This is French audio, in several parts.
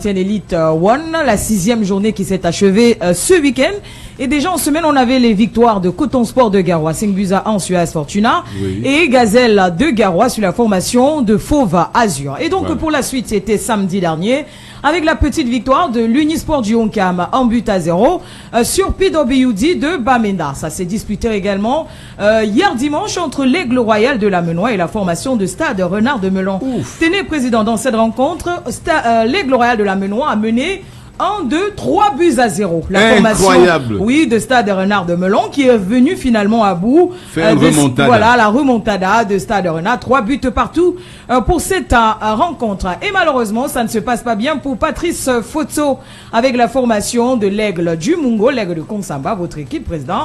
Elite One, la 6e journée qui s'est achevée ce week-end. Et déjà en semaine, on avait les victoires de Coton Sport de Garoua, 5 buts à 1 sur AS Fortuna, oui, et Gazelle de Garoua sur la formation de Fauve Azur. Et donc pour la suite, c'était samedi dernier, avec la petite victoire de l'Unisport du Honkam en but à 0 sur PWD de Bamenda. Ça s'est disputé également hier dimanche entre l'Aigle Royal de la Menois et la formation de Stade Renard de Melon. Tenez, président, dans cette rencontre, l'Aigle Royal de la Menois a mené 1, 2, 3 buts à 0. La formation, oui, de Stade Renard de Melon qui est venue finalement à bout. Voilà, la remontada de Stade Renard. 3 buts partout pour cette rencontre. Et malheureusement, ça ne se passe pas bien pour Patrice Foto avec la formation de l'Aigle du Mungo, l'Aigle de Konsamba, votre équipe, président,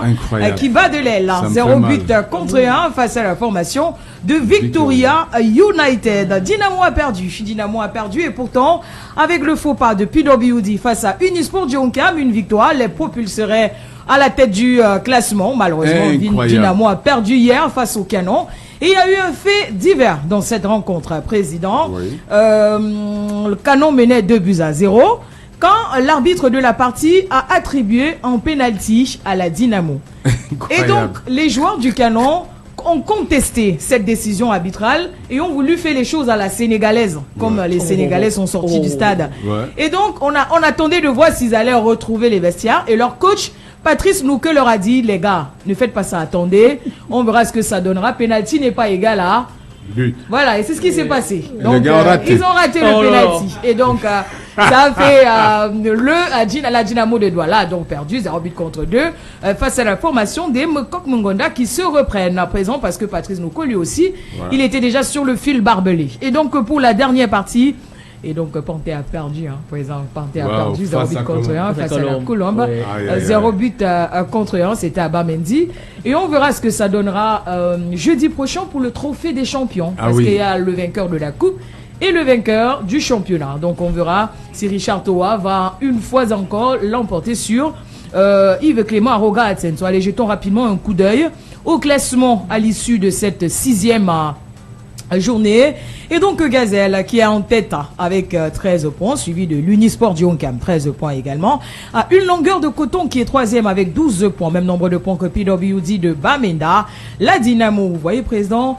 qui bat de l'aile. 0 but contre 1 face à la formation de Victoria United. Dynamo a perdu et pourtant, avec le faux pas de PWD face à Unisport du Honkam, une victoire les propulserait à la tête du classement. Malheureusement, Dynamo a perdu hier face au Canon. Et il y a eu un fait divers dans cette rencontre, président. Le Canon menait 2 buts à 0 quand l'arbitre de la partie a attribué un penalty à la Dynamo. Et donc, les joueurs du Canon ont contesté cette décision arbitrale et ont voulu faire les choses à la sénégalaise, comme les Sénégalais sont sortis du stade. Et donc, on attendait de voir s'ils allaient retrouver les vestiaires. Et leur coach, Patrice Nouke, leur a dit, les gars, ne faites pas ça, attendez, on verra ce que ça donnera. Penalty n'est pas égal à but. Voilà, et c'est ce qui s'est passé. Donc, ils ont raté le penalty. Et donc, ça a fait la Dynamo de Douala a donc perdu 0 but contre 2 face à la formation des Mekok Mungonda qui se reprennent à présent parce que Patrice Nouko lui aussi, il était déjà sur le fil barbelé. Et donc pour la dernière partie, et donc Panthé a perdu, présent Panthé a perdu 0 but contre 1 face à la Colombe, 0 but contre 1, c'était à Bamendi. Et on verra ce que ça donnera jeudi prochain pour le trophée des champions, parce qu'il y a le vainqueur de la coupe et le vainqueur du championnat. Donc on verra si Richard Toa va une fois encore l'emporter sur Yves Clément Aroga Atsenso. Allez, jetons rapidement un coup d'œil au classement à l'issue de cette 6e journée. Et donc Gazelle qui est en tête avec 13 points, suivi de l'Unisport du Honkam, 13 points également. À une longueur de Coton qui est 3e avec 12 points, même nombre de points que PWD de Bamenda. La Dynamo, vous voyez, président,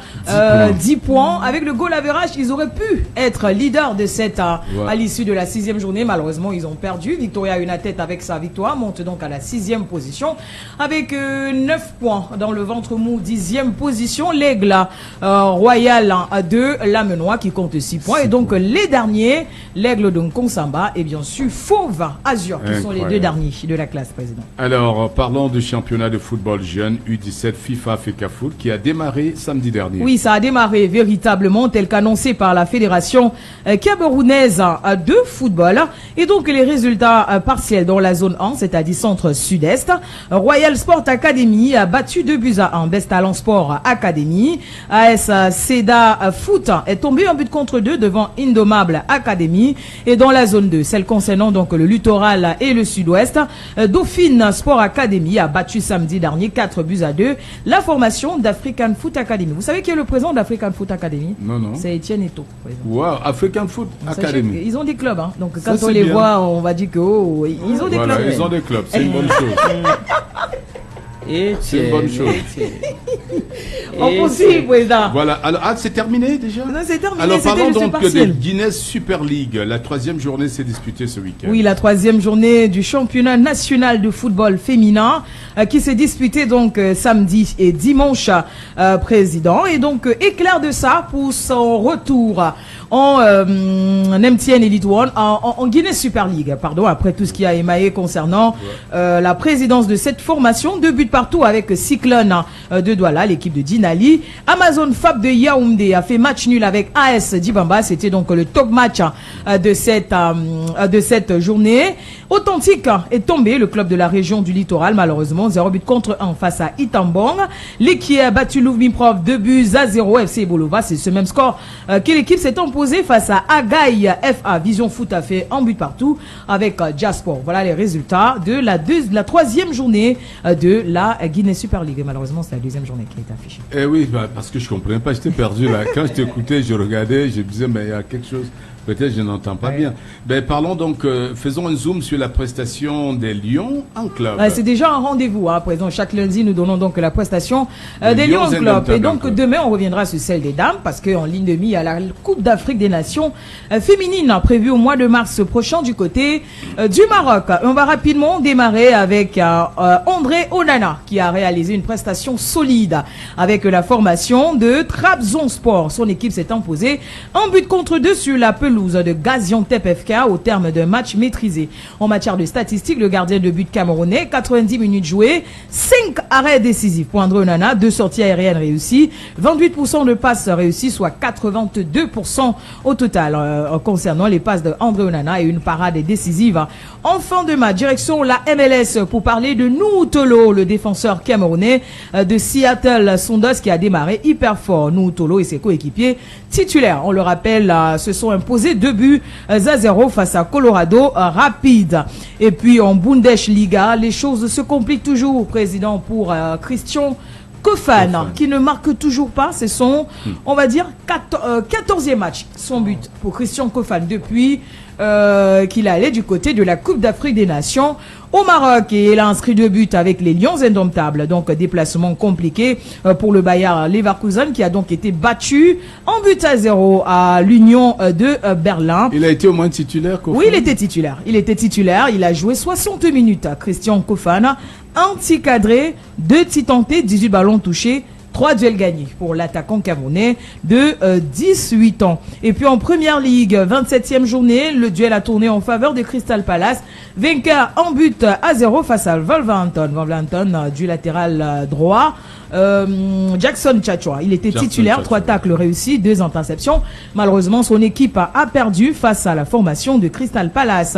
10 points. Avec le goal average, ils auraient pu être leader de cette à l'issue de la 6e journée. Malheureusement, ils ont perdu. Victoria United avec sa victoire monte donc à la 6e position avec 9 points dans le ventre mou. 10e position, l'Aigle Royal de la Menois qui compte 6 points. Et donc les derniers, l'Aigle de Nkonsamba et bien sûr Fauve Azur qui sont les 2 derniers de la classe, président. Alors parlons du championnat de football jeune U17 FIFA FECAFOOT qui a démarré samedi dernier. Oui, ça a démarré véritablement tel qu'annoncé par la fédération camerounaise de football. Et donc les résultats partiels dans la zone 1, c'est-à-dire centre-sud-est. Royal Sport Academy a battu 2 buts à 1. Best Talent Sport Academy. AS Seda Foot est tombé un but contre 2 devant Indomable Academy. Et dans la zone 2, celle concernant donc le littoral et le sud-ouest, Dauphine Sport Academy a battu samedi dernier 4 buts à 2 la formation d'African Foot Academy. Vous savez qui est le président d'African Foot Academy? Non. C'est Etienne Eto. Wow, African Foot Academy. Ils ont des clubs, donc quand on les voit, on va dire que ils ont des clubs. Ils ont des clubs, c'est une bonne chose. C'est une bonne chose. On poursuit, président. Voilà. Alors, c'est terminé déjà? Non, c'est terminé. Alors, parlons donc de Guinness Super League. La 3e journée s'est disputée ce week-end. Oui, la 3e journée du championnat national de football féminin qui s'est disputée donc samedi et dimanche, président. Et donc, éclair de ça pour son retour en MTN Elite One, en Guinness Super League, pardon, après tout ce qui a émaillé concernant la présidence de cette formation. 2 buts partout avec Cyclone de Douala, l'équipe de Dinali. Amazon Fab de Yaoundé a fait match nul avec AS Dibamba. C'était donc le top match de cette journée. Authentique est tombé, le club de la région du littoral, malheureusement, 0 but contre 1 face à Itambong. L'équipe a battu Louvre-Miprof 2 buts à 0. FC Bolova, c'est ce même score que l'équipe s'est imposée face à Agaï FA. Vision Foot a fait un but partout avec Jasport. Voilà les résultats de la 3e journée de la Guinness Super League. Et malheureusement, c'est la 2e journée qui est affichée. Eh oui, parce que je comprenais pas, j'étais perdu là. Quand je t'écoutais, je regardais, je me disais, mais il y a quelque chose. Peut-être je n'entends pas bien. Ben, parlons donc, faisons un zoom sur la prestation des Lions en club. C'est déjà un rendez-vous. À présent, chaque lundi, nous donnons donc la prestation des Lions en club. Et donc, demain, on reviendra sur celle des dames parce qu'en ligne de mire, il y a la Coupe d'Afrique des Nations féminines prévue au mois de mars prochain du côté du Maroc. On va rapidement démarrer avec André Onana qui a réalisé une prestation solide avec la formation de Trabzonspor. Son équipe s'est imposée en but contre 2 sur la pelouse de Gaziantep FK au terme d'un match maîtrisé. En matière de statistiques, le gardien de but camerounais, 90 minutes jouées, 5 arrêts décisifs pour André Onana, 2 sorties aériennes réussies, 28% de passes réussies, soit 82% au total concernant les passes de André Onana et une parade décisive en fin de match. Direction la MLS pour parler de Nuutolo, le défenseur camerounais de Seattle Sounders qui a démarré hyper fort. Nuutolo et ses coéquipiers titulaires, on le rappelle, se sont imposés 2 buts à 0 face à Colorado Rapids. Et puis en Bundesliga, les choses se compliquent toujours, président, pour Christian Kofan, qui ne marque toujours pas. C'est son, on va dire, 14e match, son but pour Christian Kofan depuis qu'il allait du côté de la Coupe d'Afrique des Nations au Maroc, et il a inscrit 2 buts avec les Lions indomptables. Donc déplacement compliqué pour le Bayer Leverkusen qui a donc été battu en but à 0 à l'Union de Berlin. Il a été au moins titulaire, Kofan? Oui, il était titulaire. Il a joué 60 minutes. Christian Kofan, anti-cadré, 2 tirs tentés, 18 ballons touchés, 3 duels gagnés pour l'attaquant camerounais de 18 ans. Et puis en première ligue, 27e journée, le duel a tourné en faveur de Crystal Palace, vainqueur en but à 0 face à Wolverhampton. Wolverhampton du latéral droit. Jackson Tchatchoua, il était titulaire, 3 tacles réussis, 2 interceptions. Malheureusement, son équipe a perdu face à la formation de Crystal Palace.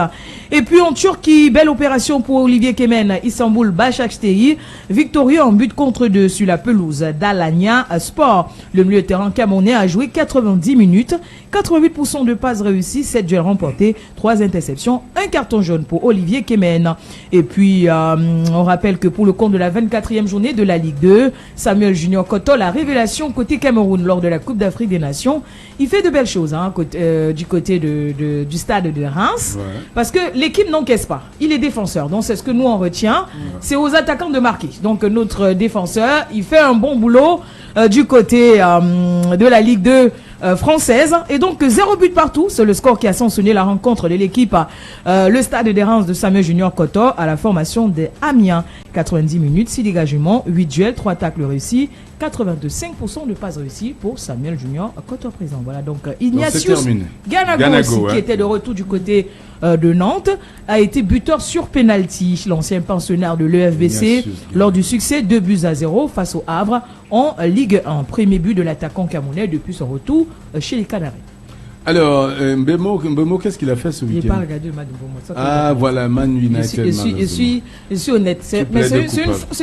Et puis en Turquie, belle opération pour Olivier Kemen, Istanbul Başakşehir, victorieux en but contre 2 sur la pelouse d'Alanya Sport. Le milieu de terrain camerounais a joué 90 minutes, 88% de passes réussies, 7 duels remportés, 3 interceptions, 1 carton jaune pour Olivier Kemen. Et puis on rappelle que pour le compte de la 24e journée de la Ligue 2, Samuel Junior Koto, la révélation côté Cameroun lors de la Coupe d'Afrique des Nations, il fait de belles choses du côté du stade de Reims, parce que l'équipe n'encaisse pas, il est défenseur, donc c'est ce que nous on retient, c'est aux attaquants de marquer. Donc notre défenseur, il fait un bon boulot du côté de la Ligue 2 française, et donc 0 but partout, c'est le score qui a sanctionné la rencontre de l'équipe le stade de Reims de Samuel Junior Koto à la formation de Amiens. 90 minutes, 6 dégagements, 8 duels, 3 tacles réussis, 85% de passes réussies pour Samuel Junior Koto présent. Voilà, donc Ignatius Ganago qui était de retour du côté de Nantes, a été buteur sur penalty. L'ancien pensionnaire de l'EFBC lors du succès 2 buts à 0 face au Havre en Ligue 1. Premier but de l'attaquant camerounais depuis son retour chez les Canaries. Alors, Mbemo, qu'est-ce qu'il a fait ce week-end? Il n'a pas regardé le match de Mbemo. Ah, voilà, Man United. Je suis honnête. C'est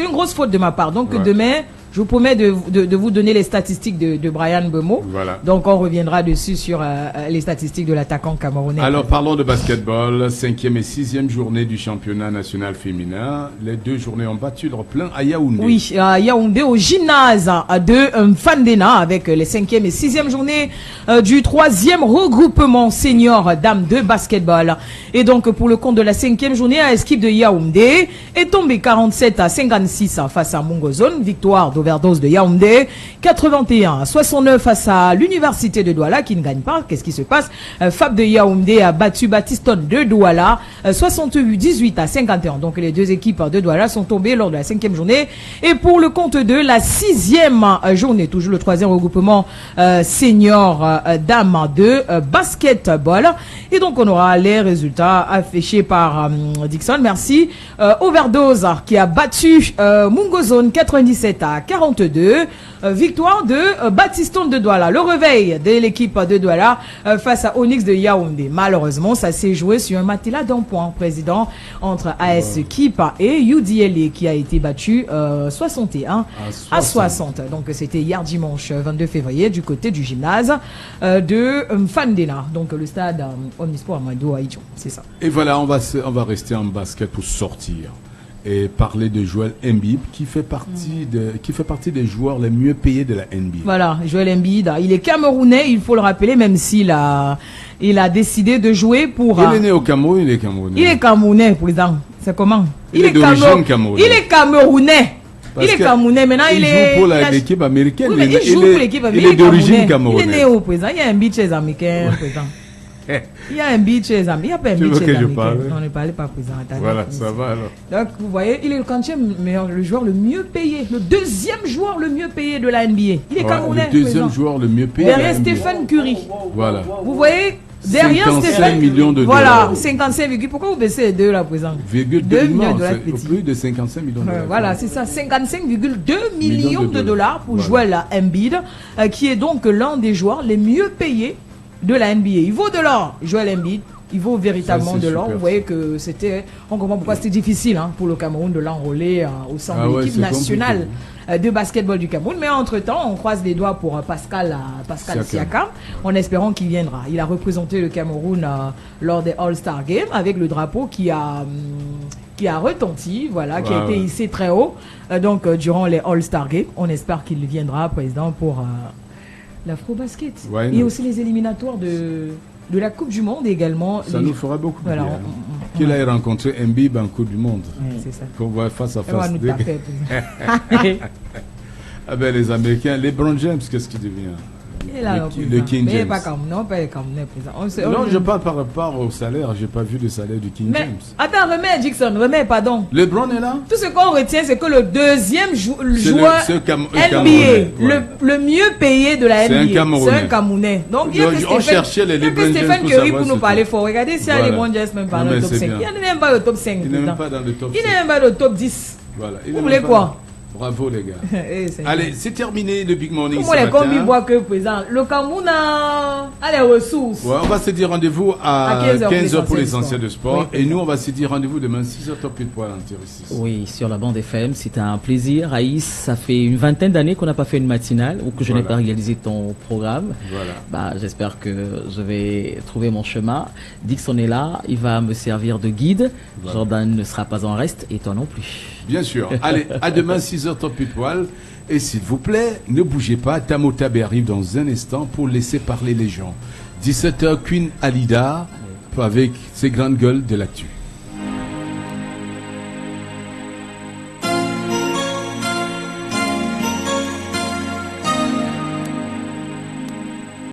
une grosse faute de ma part. Donc, demain, je vous promets de vous donner les statistiques de Brian Mbemo. Voilà. Donc, on reviendra dessus sur les statistiques de l'attaquant camerounais. Alors, parlons de basketball. 5e et 6e journée du championnat national féminin. Les 2 journées ont battu leur plein à Yaoundé. Oui, à Yaoundé, au gymnase de Fandena, avec les 5e et 6e journées du 3e regroupement senior dames de basketball. Et donc, pour le compte de la 5e journée, à l'équipe de Yaoundé est tombé 47-56 face à Mongozone. Victoire d'Overdose de Yaoundé. 81-69 face à l'université de Douala qui ne gagne pas. Qu'est-ce qui se passe? Fab de Yaoundé a battu Baptiston de Douala 68-18-51. Donc, les 2 équipes de Douala sont tombées lors de la 5e journée. Et pour le compte de la 6e journée, toujours le 3e regroupement senior dames de basketball. Et donc, on aura les résultats affichés par Dixon. Merci. Overdose qui a battu Mungozone 97-42. Victoire de Baptiston de Douala. Le réveil de l'équipe de Douala face à Onyx de Yaoundé. Malheureusement, ça s'est joué sur un matelas d'un point, président, entre AS Kipa et UDLA qui a été battu 61-60. Donc, c'était hier dimanche 22 février du côté du gymnase de Fandena. Donc, le stade Omnisport Amadou Aïdjo. C'est ça. Et voilà, on va rester en basket pour sortir. et parler de Joel Embiid qui fait partie des joueurs les mieux payés de la NBA. Voilà, Joel Embiid, il est camerounais, il faut le rappeler, même s'il a décidé de jouer pour... Il est né au Cameroun, il est camerounais. Il est camerounais, président. C'est comment? Il est d'origine camerounaise. Il est camerounais. Il est camerounais, maintenant il joue pour l'équipe américaine. Oui, mais il joue pour l'équipe américaine. Il est d'origine camerounaise. Il est né au président. Il y a un beat chez les Américains, président. Il y a un beat chez les Américains. Il n'y a pas un beat chez les Américains. Non, ne parlez pas, président. Voilà, ça va alors. Donc, vous voyez, il est le quantième meilleur, le joueur le mieux payé. Le deuxième joueur le mieux payé de la NBA. Il est camerounais. Le deuxième joueur le mieux payé. Derrière Stephen Curry. Voilà. Vous voyez, derrière 55 millions de voilà, dollars. 55, pourquoi vous baissez les deux là, présent? 2 millions de dollars. Plus de 55 millions de dollars. Voilà, c'est ça, 55,2 millions de dollars pour jouer la Embiid, qui est donc l'un des joueurs les mieux payés de la NBA. Il vaut de l'or, Joel Embiid. Il vaut véritablement de l'or. Vous voyez que on comprend pourquoi c'était difficile pour le Cameroun de l'enrôler au sein de l'équipe nationale de basketball du Cameroun. Mais entre-temps, on croise les doigts pour Pascal Siakam, en espérant qu'il viendra. Il a représenté le Cameroun lors des All-Star Games avec le drapeau qui a retenti, voilà, qui a été hissé très haut. Donc, durant les All-Star Games, on espère qu'il viendra, président, pour l'Afro-Basket. Et aussi les éliminatoires de la Coupe du Monde également. Ça nous fera beaucoup de bien. Qu'il ait rencontré Embiid en Coupe du Monde. C'est ça. Qu'on voit face à face. On va nous taper. Ah ben les Américains, LeBron James, qu'est-ce qu'il devient? Le King James. Non, je parle par rapport au salaire. J'ai pas vu le salaire du King James. Attends, remets, pardon. LeBron est là. Tout ce qu'on retient, c'est que le deuxième joueur NBA, le mieux payé de la NBA, c'est un Camerounais. Donc, il y a que Stephen Curry pour nous parler fort. Regardez si LeBron James même pas dans le top 5. Il n'est même pas le top 5. Il n'est même pas dans le top 5. Il n'est même pas le top 10. Voilà. Vous voulez quoi? Bravo les gars. Allez, c'est terminé le Big Morning. Comment les combis voient que présent le Cameroun a les ressources. Ouais, on va se dire rendez-vous à 15h pour l'essentiel de sport. Oui, et nous, on va se dire rendez-vous demain 6h top pile poil en Thérésis. Oui, sur la bande FM. C'était un plaisir. Aïs, ça fait une vingtaine d'années qu'on n'a pas fait une matinale ou que je n'ai pas réalisé ton programme. Voilà. J'espère que je vais trouver mon chemin. Dixon est là. Il va me servir de guide. Voilà. Jordan ne sera pas en reste et toi non plus. Bien sûr. Allez, à demain 6h top pile poil. Et s'il vous plaît, ne bougez pas. Tamo Tabé arrive dans un instant pour laisser parler les gens. 17h, Queen Alida avec ses grandes gueules de l'actu.